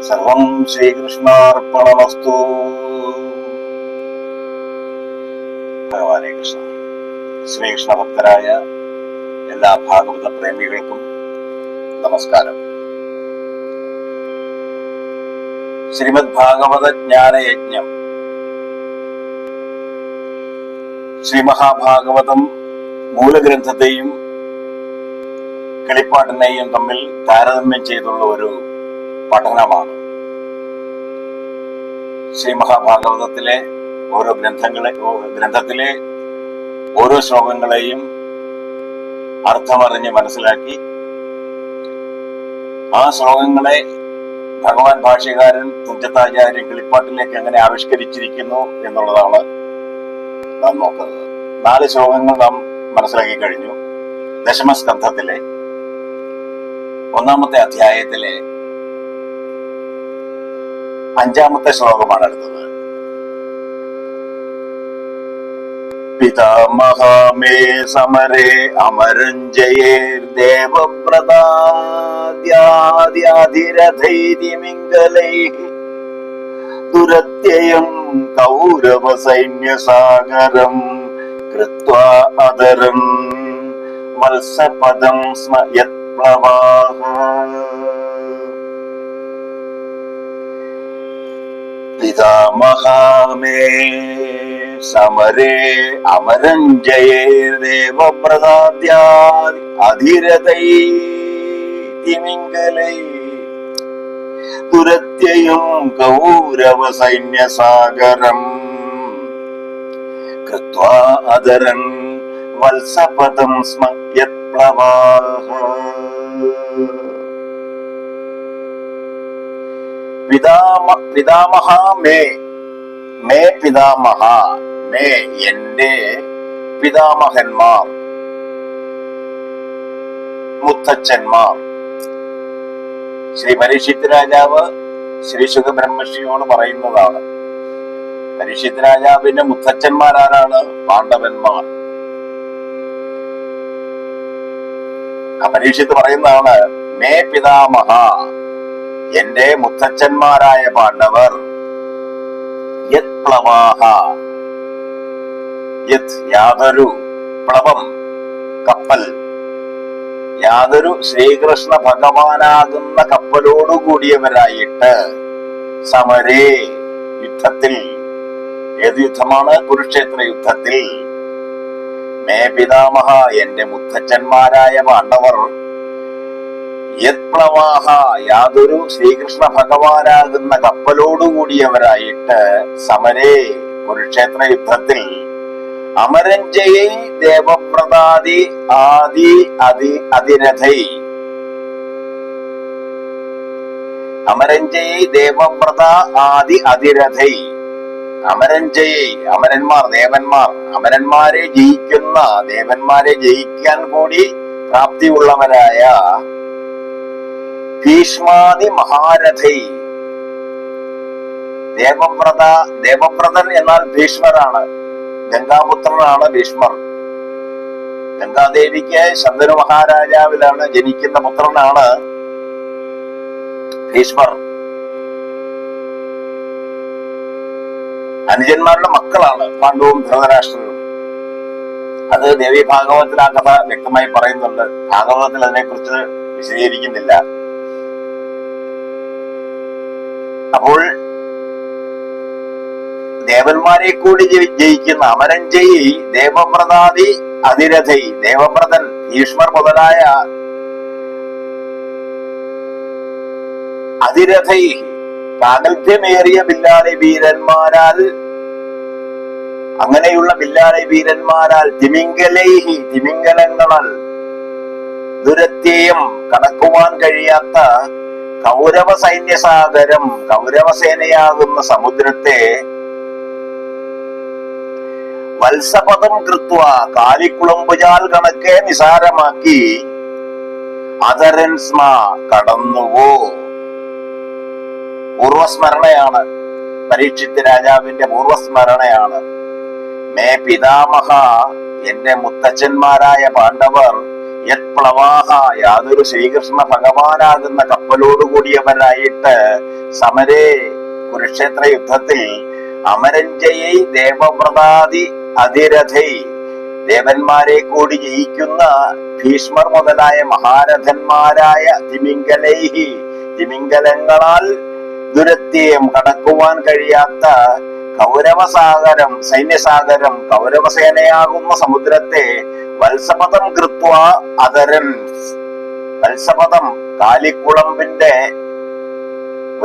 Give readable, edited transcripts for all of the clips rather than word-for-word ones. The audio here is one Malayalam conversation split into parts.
സർവം ശ്രീകൃഷ്ണാർപ്പണമസ്തു. ഭഗവാനെ കൃഷ്ണ. ശ്രീകൃഷ്ണ ഭക്തരായ എല്ലാ ഭാഗവത പ്രേമികൾക്കും നമസ്കാരം. ശ്രീമദ് ഭാഗവത ജ്ഞാനയജ്ഞം, ശ്രീ മഹാഭാഗവതം മൂലഗ്രന്ഥത്തെയും കിളിപ്പാട്ടിനെയും തമ്മിൽ താരതമ്യം ചെയ്തുള്ള ഒരു പഠനമാണ്. ശ്രീ മഹാഭാഗവതത്തിലെ ഓരോ ഗ്രന്ഥത്തിലെ ഓരോ ശ്ലോകങ്ങളെയും അർത്ഥമറിഞ്ഞ് മനസ്സിലാക്കി ആ ശ്ലോകങ്ങളെ ഭഗവാൻ ഭാഷ്യകാരൻ തുഞ്ചത്താചാര്യൻ കിളിപ്പാട്ടിലേക്ക് എങ്ങനെ ആവിഷ്കരിച്ചിരിക്കുന്നു എന്നുള്ളതാണ് നാം നോക്കുന്നത്. 4 ശ്ലോകങ്ങൾ നാം മനസ്സിലാക്കി കഴിഞ്ഞു. ദശമസ്കന്ധത്തിലെ 1-ാമത്തെ അധ്യായത്തിലെ 5-ാമത്തെ ശ്ലോകമാണ് അടുത്തത്. പിതാമഹമേ സമരേ അമരഞ്ജയേർ ദേവവ്രതാദ്യാധിരഥൈതിമിംഗലൈഃ ദുരത്യയം Kaurava സൈന്യസാഗരം കൃത്വാ അദരം വത്സപദം സ്മ യത്പ്ലവാഃ. പിതാമഹമേ സമരേ അമരഞ്ജയേർ ദേവവ്രതാദ്യാധിരഥൈതിമിംഗലൈഃ ദുരത്യയം Kaurava സൈന്യസാഗരം കൃത്വാ അദരൻ വത്സപദം സ്മ യത്പ്ലവാഃ. പിതാമഹ may, may പിതാമഹ, may എന്റെ പിതാമഹന്മാർ, മുത്തച്ഛന്മാർ. ശ്രീ പരീക്ഷിത് രാജാവ് ശ്രീ ശുഖബ്രഹ്മർഷിയോട് പറയുന്നതാണ്. പരീക്ഷിത് രാജാവിന്റെ മുത്തച്ഛന്മാരാരാണ്? പാണ്ഡവന്മാർ. പരീക്ഷിത്ത് പറയുന്നതാണ്, മേ പിതാമഹ, എന്റെ മുത്തച്ഛന്മാരായ പാണ്ഡവർ, യത് പ്ലവാഹ, യത് യാതൊരു, പ്ലവം കപ്പൽ, യാതൊരു ശ്രീകൃഷ്ണ ഭഗവാനാകുന്ന കപ്പലോടുകൂടിയവരായിട്ട്, സമരേ യുദ്ധത്തിൽ. ഏത് യുദ്ധമാണ്? കുരുക്ഷേത്ര യുദ്ധത്തിൽ. മേ പിതാമഹ, എന്റെ മുത്തച്ഛന്മാരായ പാണ്ഡവർ, യത് പ്ലവാഹ, യാതൊരു ശ്രീകൃഷ്ണ ഭഗവാനാകുന്ന കപ്പലോടുകൂടിയവരായിട്ട്, സമരേ കുരുക്ഷേത്ര യുദ്ധത്തിൽ, അമരഞ്ജയൈ ദേവവ്രതാദി അതിരഥൈ, അമരഞ്ജയൈ ദേവവ്രത ആദി അതിരഥൈ, അമരഞ്ജയൈ അമരന്മാർ, ദേവന്മാർ, അമരന്മാരെ ജയിക്കുന്ന, ദേവന്മാരെ ജയിക്കാൻ കൂടി പ്രാപ്തിയുള്ളവരായ ഭീഷ്മാദി മഹാരഥൈ. ദേവവ്രതൻ എന്നാൽ ഭീഷ്മരാണ്, ഗംഗാപുത്രനാണ് ഭീഷ്മർ. ഗംഗാദേവിക്ക് ശന്തനു മഹാരാജാവിലാണ് ജനിക്കുന്ന പുത്രനാണ് ഭീഷ്മർ. അനുജന്മാരുടെ മക്കളാണ് പാണ്ഡവും ധൃതരാഷ്ട്രരും. അത് ദേവി ഭാഗവതത്തിൽ ആ കഥ വ്യക്തമായി പറയുന്നുണ്ട്. ഭാഗവതത്തിൽ അതിനെക്കുറിച്ച് വിശദീകരിക്കുന്നില്ല. അപ്പോൾ ദേവന്മാരെ കൂടി ജയിക്കുന്ന അമരഞ്ജയി ദേവവ്രതാദി അതിരഥൈ, ദേവവ്രതൻ ഭീഷ്മർ മുതലായ അതിരഥൈ, പ്രാഗൽഭ്യമേറിയ ബില്ലാളി വീരന്മാരാൽ, അങ്ങനെയുള്ള ബില്ലാളി വീരന്മാരാൽ, തിമിംഗലൈഹി തിമിംഗലങ്ങളാൽ, ദുരത്യയം കടക്കുവാൻ കഴിയാത്ത കൗരവ സൈന്യസാഗരം, കൗരവസേനയാകുന്ന സമുദ്രത്തെ, വത്സപദം കൃത്വ, കാലിക്കുളമ്പുചാൽ കണക്കെ നിസാരമാക്കി, അദരൻ സ്മ കടന്നുവോ. പൂർവസ്മരണയാണ്, പരീക്ഷിത് രാജാവിന്റെ പൂർവസ്മരണയാണ്. മേ പിതാമഹ, എന്റെ മുത്തച്ഛന്മാരായ പാണ്ഡവർ, യത് പ്ലവാഹ യാതൊരു ശ്രീകൃഷ്ണ ഭഗവാനാകുന്ന കപ്പലോടുകൂടിയവരായിട്ട് സമരേ കുരുക്ഷേത്ര യുദ്ധത്തിൽ അമരഞ്ജയെ ദേവവ്രതാദി അതിരഥൈ ദേവന്മാരെ കൂടി ജയിക്കുന്ന ഭീഷ്മർ മുതലായ മഹാരഥന്മാരായ തിമിംഗലൈഹി തിമിംഗലങ്ങളാൽ ദുരത്യം കടക്കുവാൻ കഴിയാത്ത കൗരവസാഗരം സൈന്യസാഗരം കൗരവസേനയാകുന്ന സമുദ്രത്തെ വത്സപദം കൃത്വ അതരൻ വത്സപദം കാലിക്കുളമ്പിന്റെ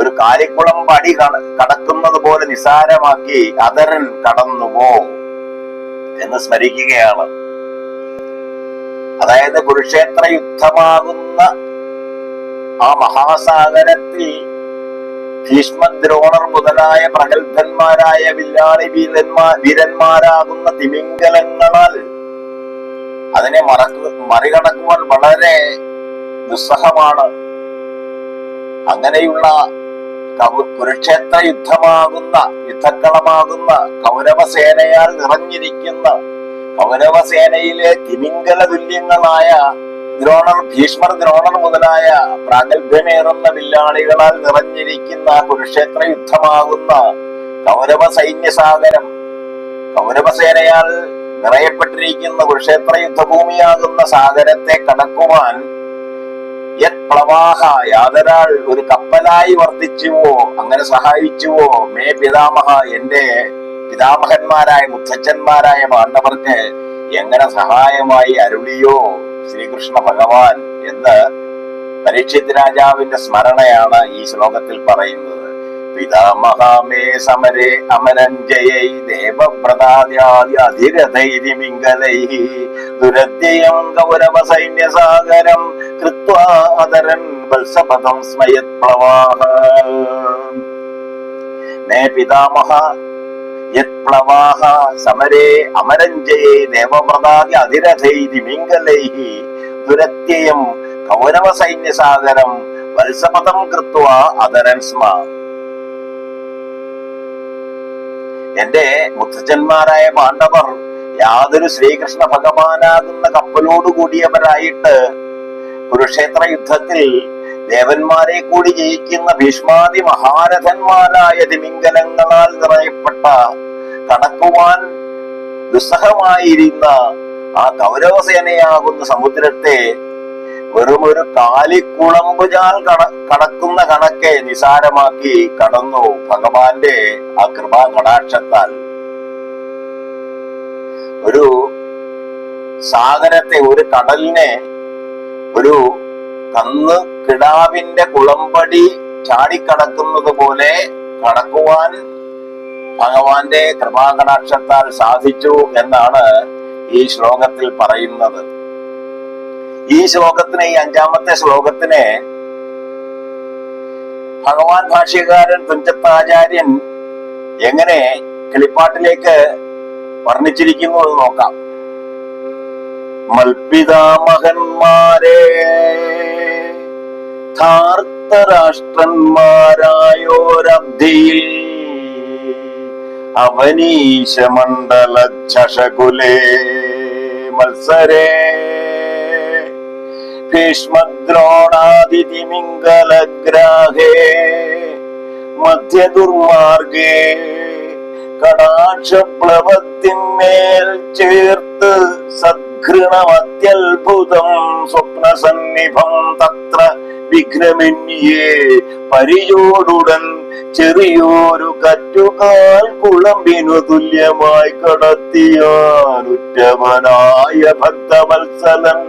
ഒരു കാലിക്കുളമ്പ് അടി കടക്കുന്നത് പോലെ നിസാരമാക്കി അതരൻ കടന്നുവോ എന്ന് സ്മരിക്കുകയാണ്. അതായത് കുരുക്ഷേത്ര യുദ്ധമാകുന്ന ആ മഹാസാഗരത്തിൽ ഭീഷ്മദ്രോണർ മുതലായ പ്രഗത്ഭന്മാരായ വില്ലാളി വീരന്മാരാകുന്ന തിമിംഗലങ്ങളാൽ അതിനെ മറികടക്കുവാൻ വളരെ ദുസ്സഹമാണ്. അങ്ങനെയുള്ള കുരുക്ഷേത്ര യുദ്ധക്കളമാകുന്ന കൗരവസേനയാൽ നിറഞ്ഞിരിക്കുന്ന കൗരവസേനയിലെ തിമിംഗല തുല്യങ്ങളായ ഭീഷ്മർ ദ്രോണർ മുതലായ പ്രാഗൽഭ്യമേറുന്ന വില്ലാളികളാൽ നിറഞ്ഞിരിക്കുന്ന കുരുക്ഷേത്ര യുദ്ധമാകുന്ന കൗരവ സൈന്യസാഗരം കൗരവസേനയാൽ നിറയപ്പെട്ടിരിക്കുന്ന കുരുക്ഷേത്ര യുദ്ധഭൂമിയാകുന്ന സാഗരത്തെ കടക്കുവാൻ യത് പ്ലവാഹ യാതൊരാൾ ഒരു കപ്പലായി വർത്തിച്ചുവോ അങ്ങനെ സഹായിച്ചുവോ മേ പിതാമഹ എന്റെ പിതാമഹന്മാരായ മുത്തച്ഛന്മാരായ പാണ്ഡവർക്ക് എങ്ങനെ സഹായമായി അരുളിയോ ശ്രീകൃഷ്ണ ഭഗവാൻ എന്ന് പരീക്ഷിത് രാജാവിന്റെ സ്മരണയാണ് ഈ ശ്ലോകത്തിൽ പറയുന്നത്. പിതാമഹാമേ സമരേ അമരഞ്ജയൈ ദേവവ്രതാദ്യാധിരഥൈരിമിംഗലൈ ദുരത്യയം കൗരവ സൈന്യസാഗരം കൃത്വാ അതരൻ വത്സപദം സ്മയത് പ്ലവാഹ. മേ പിതാമഹ യത് പ്ലവാഹ സമരേ അമരഞ്ജയൈ ദേവവ്രതാദ്യധിരഥൈരിമിംഗലൈ ദുരത്യയം കൗരവ സൈന്യസാഗരം വത്സപദം കൃത്വാ അതരൻ സ്മ. എന്റെ മുത്തച്ഛന്മാരായ പാണ്ഡവർ യാതൊരു ശ്രീകൃഷ്ണ ഭഗവാനാകുന്ന കപ്പലോടുകൂടിയവരായിട്ട് കുരുക്ഷേത്ര യുദ്ധത്തിൽ ദേവന്മാരെ കൂടി ജയിക്കുന്ന ഭീഷ്മാദി മഹാരഥന്മാരായ തിമിംഗലങ്ങളാൽ നിറയപ്പെട്ട കടക്കുവാൻ ദുസ്സഹമായിരുന്ന ആ കൗരവസേനയാകുന്ന സമുദ്രത്തെ വെറും ഒരു കാലിക്കുളമ്പുചാൽ കടക്കുന്ന കണക്കെ നിസാരമാക്കി കടന്നു ഭഗവാന്റെ ആ കൃപാ കടാക്ഷത്താൽ. ഒരു സാഗരത്തെ ഒരു കടലിനെ ഒരു കന്ന് കിടാവിന്റെ കുളമ്പടി ചാടിക്കടക്കുന്നത് പോലെ കടക്കുവാൻ ഭഗവാന്റെ കൃപാകടാക്ഷത്താൽ സാധിച്ചു എന്നാണ് ഈ ശ്ലോകത്തിൽ പറയുന്നത്. ഈ ശ്ലോകത്തിന് ഈ അഞ്ചാമത്തെ ശ്ലോകത്തിന് ഭഗവാൻ ഭാഷ്യകാരൻ തുഞ്ചത്താചാര്യൻ എങ്ങനെ കിളിപ്പാട്ടിലേക്ക് വർണ്ണിച്ചിരിക്കുന്നു എന്ന് നോക്കാം. മൽപിതാമഹന്മാരെ ധാർത്തരാഷ്ട്രന്മാരായോരബ്ധിയിൽ അവനീശ മണ്ഡല ചഷകുലേ മത്സരേ ഭീഷ്മദ്രോണാദിതിമിംഗലഗ്രാഹേ മധ്യദുർമാർഗേ കടാക്ഷപ്ലവത്തിന്മേൽ ചേർത്ത് സദ്ഘൃണമത്യത്ഭുതം സ്വപ്നസന്നിഭം തത്ര വിഘ്നമിന്യേ പരിയോടുടൻ ചെറിയൊരു കറ്റുകാൽ കുളമ്പിനു തുല്യമായി കടത്തിയാനുറ്റവനായ ഭക്തവത്സലൻ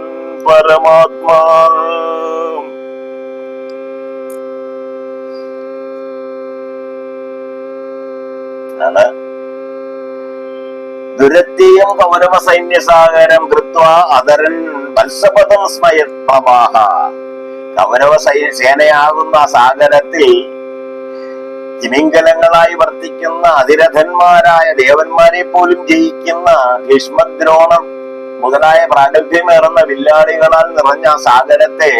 പരമാത്മാ. ദുരത്യയം കൗരവ സൈന്യസാഗരം കൃത്വാ അതരൻ വത്സപദം സ്മയത് പ്രവാഹ. കൗരവ സേനയാകുന്ന സാഗരത്തിൽ തിമിംഗലങ്ങളായി വർത്തിക്കുന്ന അതിരഥന്മാരായ ദേവന്മാരെ പോലും ജയിക്കുന്ന ഭീഷ്മദ്രോണർ മുതലായ പ്രാഗൽഭ്യമേറുന്ന വില്ലാളികളാൽ നിറഞ്ഞ സാഗരത്തെ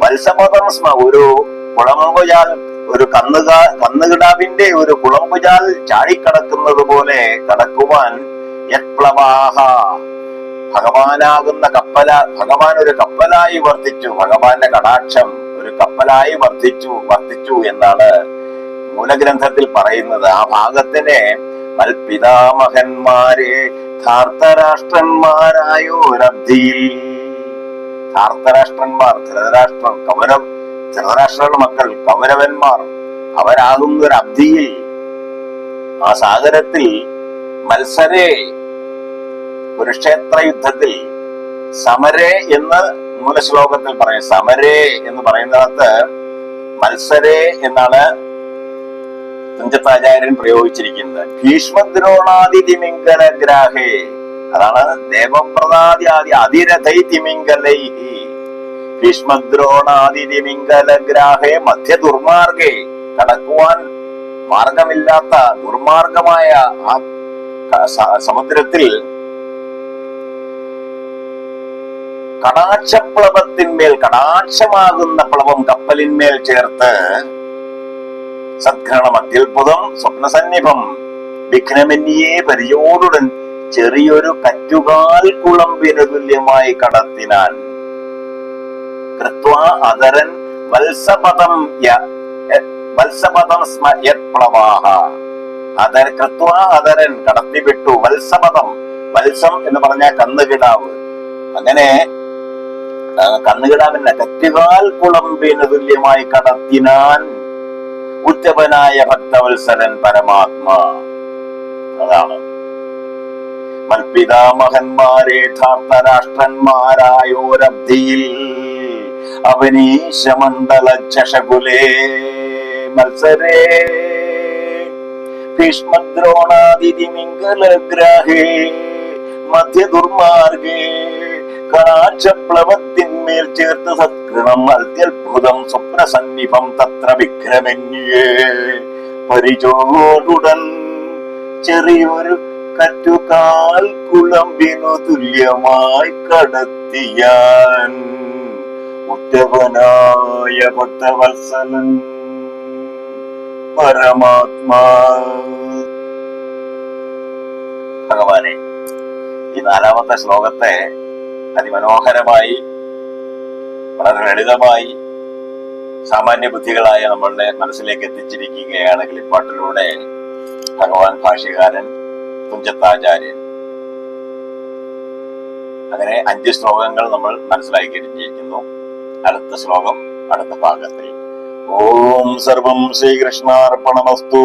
വത്സപദം സ്മ ഒരു കുളമ്പുചാൽ ഒരു കന്നുകിടാവിന്റെ ഒരു കുളമ്പുചാൽ ചാടിക്കടക്കുന്നത് പോലെ കടക്കുവാൻ യത്പ്ലവാഹ ഭഗവാനാകുന്ന ഭഗവാൻ ഒരു കപ്പലായി വർദ്ധിച്ചു, ഭഗവാന്റെ കടാക്ഷം ഒരു കപ്പലായി വർദ്ധിച്ചു എന്നാണ് മൂലഗ്രന്ഥത്തിൽ പറയുന്നത്. ആ ഭാഗത്തിനെ മൽപിതാമഹന്മാരെ ധാർത്തരാഷ്ട്രന്മാരായോരബ്ധിയിൽ, ധാർത്തരാഷ്ട്രന്മാർ ധൃതരാഷ്ട്രരുടെ മക്കൾ കൗരവന്മാർ, അവരാകുന്ന ഒരു അബ്ധിയിൽ, ആ സാഗരത്തിൽ മത്സരേ, കുരുക്ഷേത്ര യുദ്ധത്തിൽ സമരേ എന്ന് മൂലശ്ലോകത്തിൽ പറയും. സമരേ എന്ന് പറയുന്നിടത്ത് മത്സരേ എന്നാണ് തുഞ്ചത്താചാര്യൻ പ്രയോഗിച്ചിരിക്കുന്നത്. ഭീഷ്മദ്രോണാദി തിമിംഗലഗ്രാഹേ, അതാണ് ദേവപ്രദാദി അതിരഥൈ തിമിംഗലൈഹി. ഭീഷ്മദ്രോണാദി തിമിംഗലഗ്രാഹേ മധ്യ ദുർമാർഗേ, കടക്കുവാൻ മാർഗമില്ലാത്ത ദുർമാർഗമായ ആ സമുദ്രത്തിൽ കടാക്ഷപ്ലവത്തിന്മേൽ, കടാക്ഷമാകുന്ന പ്ലവം കപ്പലിന്മേൽ ചേർത്ത് സദ്ഘണം അത്യത്ഭുതം സ്വപ്നസന്നിഭം വിഘ്നമന്യേ പരിചയോടുടൻ ചെറിയൊരു കറ്റുകാൽ കുളമ്പിന് തുല്യമായി കടത്തിനാൻ. കൃത്വാ അതരൻ വത്സപദം പ്ലവാഹ, കൃത്വാ അതരൻ കടത്തിവിട്ടു, വത്സപദം, വത്സം എന്ന് പറഞ്ഞാൽ കന്നുകിടാവ്, അങ്ങനെ കന്നുകിടാവിന്റെ കറ്റുകാൽ കുളമ്പിന് തുല്യമായി കടത്തിനാൻ ഉറ്റവനായ ഭക്തവത്സരൻ പരമാത്മാ. അതാണ് മൽപിതാമഹന്മാരെ ധാർത്തരാഷ്ട്രന്മാരായോരബ്ധിയിൽ അവനീശമണ്ഡല ചഷകുലേ മത്സരേ ഭീഷ്മദ്രോണാദിതിമിംഗലഗ്രാഹേ മധ്യ ദുർമാർഗേ കടാക്ഷപ്ലവത്തിന്മേൽ ചേർത്ത് സത്കൃണം അത്യത്ഭുതം സ്വപ്നസന്നിഭം തത്ര വിഘ്നമന്യേ പരിചോടുടൻ ചെറിയൊരു കറ്റുകാൽ കുളമ്പിനു തുല്യമായി കടത്തിയാൻ ഉറ്റവനായ ഭക്തവത്സലൻ പരമാത്മാ. ഭഗവാനെ, ഈ 4ാമത്തെ ശ്ലോകത്തെ അതിമനോഹരമായി, വളരെ ലളിതമായി സാമാന്യ ബുദ്ധികളായ നമ്മളുടെ മനസ്സിലേക്ക് എത്തിച്ചിരിക്കുകയാണ് കിളിപ്പാട്ടിലൂടെ ഭഗവാൻ ഭാഷ്യകാരൻ തുഞ്ചത്താചാര്യൻ. അങ്ങനെ 5 ശ്ലോകങ്ങൾ നമ്മൾ മനസ്സിലാക്കി കഴിഞ്ഞിരിക്കുന്നു. അടുത്ത ശ്ലോകം അടുത്ത ഭാഗത്തിൽ. ഓം സർവം ശ്രീകൃഷ്ണാർപ്പണമസ്തു.